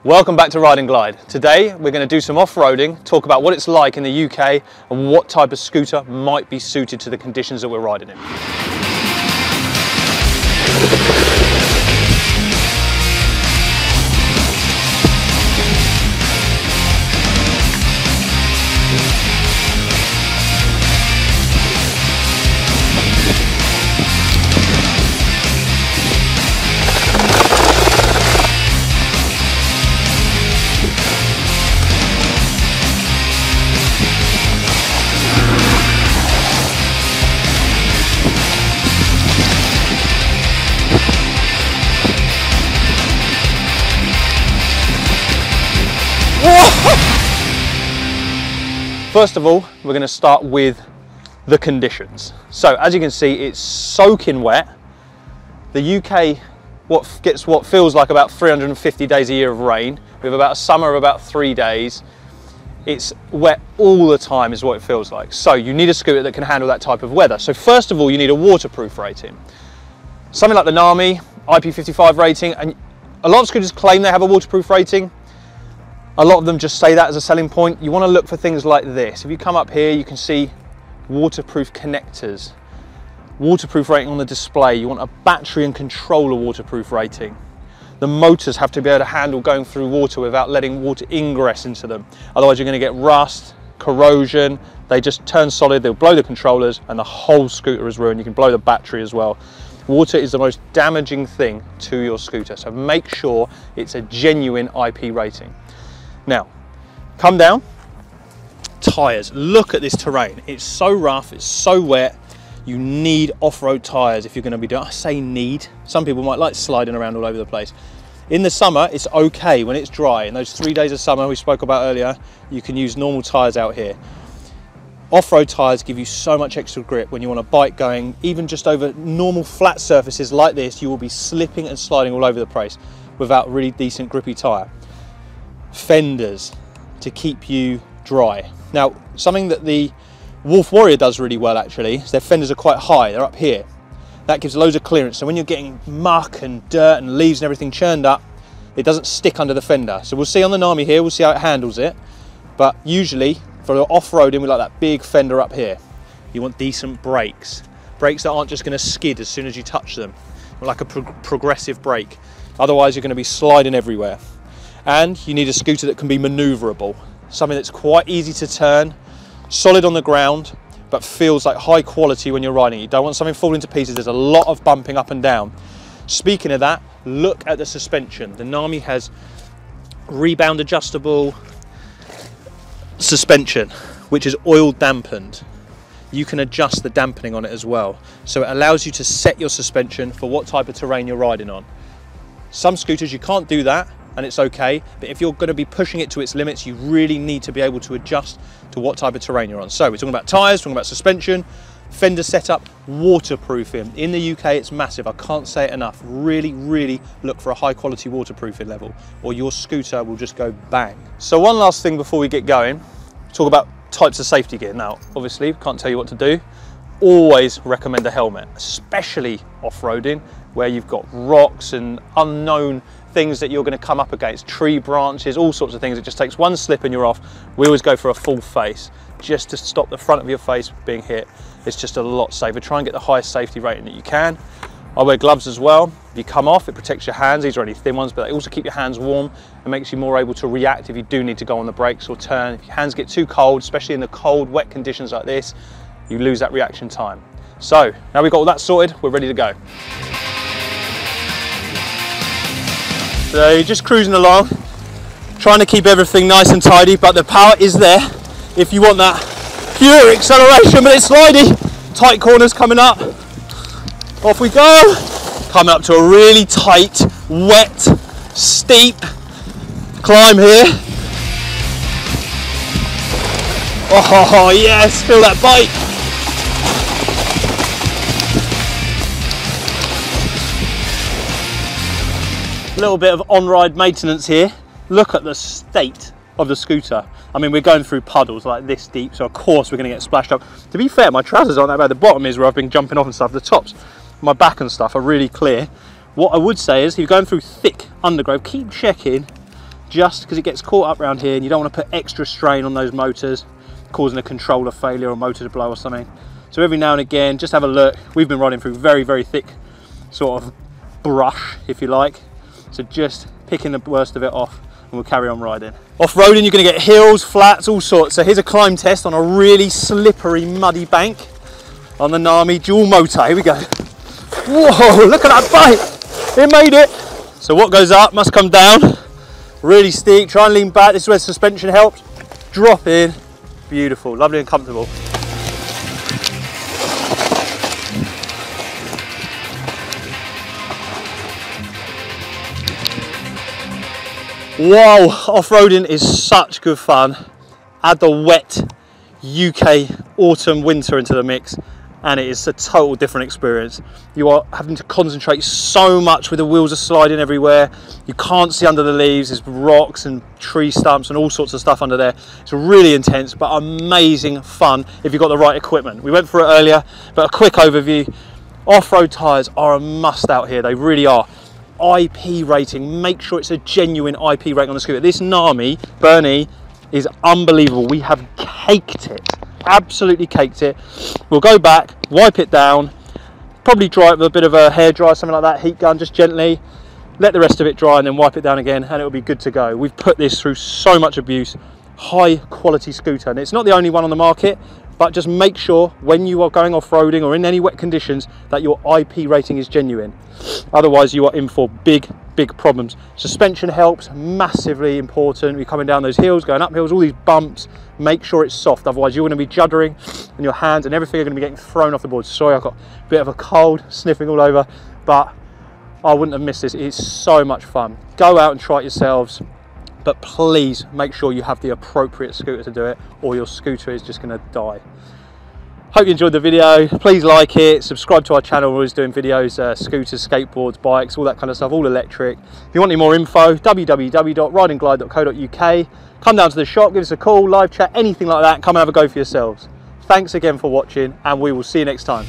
Welcome back to Ride and Glide. Today we're going to do some off-roading, talk about what it's like in the UK and what type of scooter might be suited to the conditions that we're riding in. First of all, we're going to start with the conditions. So as you can see, it's soaking wet. The UK gets what feels like about 350 days a year of rain. We have about a summer of about 3 days. It's wet all the time is what it feels like. So you need a scooter that can handle that type of weather. So first of all, you need a waterproof rating. Something like the NAMI IP55 rating, and a lot of scooters claim they have a waterproof rating. A lot of them just say that as a selling point. You want to look for things like this. If you come up here, you can see waterproof connectors, waterproof rating on the display. You want a battery and controller waterproof rating. The motors have to be able to handle going through water without letting water ingress into them. Otherwise you're going to get rust, corrosion. They just turn solid, they'll blow the controllers and the whole scooter is ruined. You can blow the battery as well. Water is the most damaging thing to your scooter, so make sure it's a genuine IP rating. Now, come down, tyres. Look at this terrain. It's so rough, it's so wet. You need off-road tyres if you're going to be doing, I say need, some people might like sliding around all over the place. In the summer, it's okay when it's dry. In those 3 days of summer we spoke about earlier, you can use normal tyres out here. Off-road tyres give you so much extra grip when you want a bike going, even just over normal flat surfaces like this, you will be slipping and sliding all over the place without really decent grippy tyre. Fenders to keep you dry. Now, something that the Wolf Warrior does really well actually is their fenders are quite high, they're up here. That gives loads of clearance, so when you're getting muck and dirt and leaves and everything churned up, it doesn't stick under the fender. So we'll see on the NAMI here, we'll see how it handles it, but usually for off-roading we like that big fender up here. You want decent brakes, brakes that aren't just going to skid as soon as you touch them, like a progressive brake, otherwise you're going to be sliding everywhere. And you need a scooter that can be maneuverable, something that's quite easy to turn, solid on the ground, but feels like high quality when you're riding. You don't want something falling to pieces. There's a lot of bumping up and down. Speaking of that, look at the suspension. The NAMI has rebound adjustable suspension, which is oil dampened. You can adjust the dampening on it as well. So it allows you to set your suspension for what type of terrain you're riding on. Some scooters you can't do that, and it's okay, but if you're going to be pushing it to its limits, you really need to be able to adjust to what type of terrain you're on. So we're talking about tyres, talking about suspension, fender setup, waterproofing. In the UK it's massive, I can't say it enough. Really look for a high quality waterproofing level or your scooter will just go bang. So one last thing before we get going, talk about types of safety gear. Now obviously can't tell you what to do. Always recommend a helmet, especially off-roading where you've got rocks and unknown things that you're going to come up against, tree branches, all sorts of things. It just takes one slip and you're off. We always go for a full face just to stop the front of your face being hit. It's just a lot safer. Try and get the highest safety rating that you can. I wear gloves as well. If you come off, it protects your hands. These are only thin ones, but they also keep your hands warm and makes you more able to react if you do need to go on the brakes or turn. If your hands get too cold, especially in the cold, wet conditions like this, you lose that reaction time. So now we've got all that sorted, we're ready to go. So you're just cruising along, trying to keep everything nice and tidy, but the power is there if you want that pure acceleration, but it's slidey. Tight corners coming up. Off we go. Coming up to a really tight, wet, steep climb here. Oh yes, feel that bite. A little bit of on-ride maintenance here. Look at the state of the scooter. I mean, we're going through puddles like this deep, so of course we're going to get splashed up. To be fair, my trousers aren't that bad. The bottom is where I've been jumping off and stuff. The tops, my back and stuff are really clear. What I would say is, if you're going through thick undergrowth, keep checking just because it gets caught up around here and you don't want to put extra strain on those motors, causing a controller failure or motor to blow or something. So every now and again, just have a look. We've been riding through very, very thick sort of brush, if you like. So just picking the worst of it off and we'll carry on riding. Off-roading, you're going to get hills, flats, all sorts. So here's a climb test on a really slippery, muddy bank on the NAMI dual motor. Here we go. Whoa, look at that bike. It made it. So what goes up must come down. Really steep, try and lean back. This is where suspension helps. Drop in. Beautiful, lovely and comfortable. Wow, off-roading is such good fun. Add the wet UK autumn winter into the mix and it is a total different experience. You are having to concentrate so much with the wheels are sliding everywhere. You can't see under the leaves, there's rocks and tree stumps and all sorts of stuff under there. It's really intense but amazing fun if you've got the right equipment. We went through it earlier, but a quick overview. Off-road tyres are a must out here, they really are. IP rating, make sure it's a genuine IP rating on the scooter. This NAMI Burn-e is unbelievable. We have caked it, absolutely caked it. We'll go back, wipe it down, probably dry it with a bit of a hairdryer, something like that, heat gun, just gently. Let the rest of it dry and then wipe it down again and it'll be good to go. We've put this through so much abuse, high quality scooter, and it's not the only one on the market, but just make sure when you are going off-roading or in any wet conditions that your IP rating is genuine. Otherwise you are in for big problems. Suspension helps, massively important. You're coming down those hills, going up hills, all these bumps, make sure it's soft, otherwise you're going to be juddering and your hands and everything are going to be getting thrown off the board. Sorry, I've got a bit of a cold, sniffing all over, but I wouldn't have missed this. It's so much fun. Go out and try it yourselves, but please make sure you have the appropriate scooter to do it or your scooter is just going to die. Hope you enjoyed the video. Please like it, subscribe to our channel. We're always doing videos, scooters, skateboards, bikes, all that kind of stuff, all electric. If you want any more info, www.ridingglide.co.uk. Come down to the shop, give us a call, live chat, anything like that. Come and have a go for yourselves. Thanks again for watching and we will see you next time.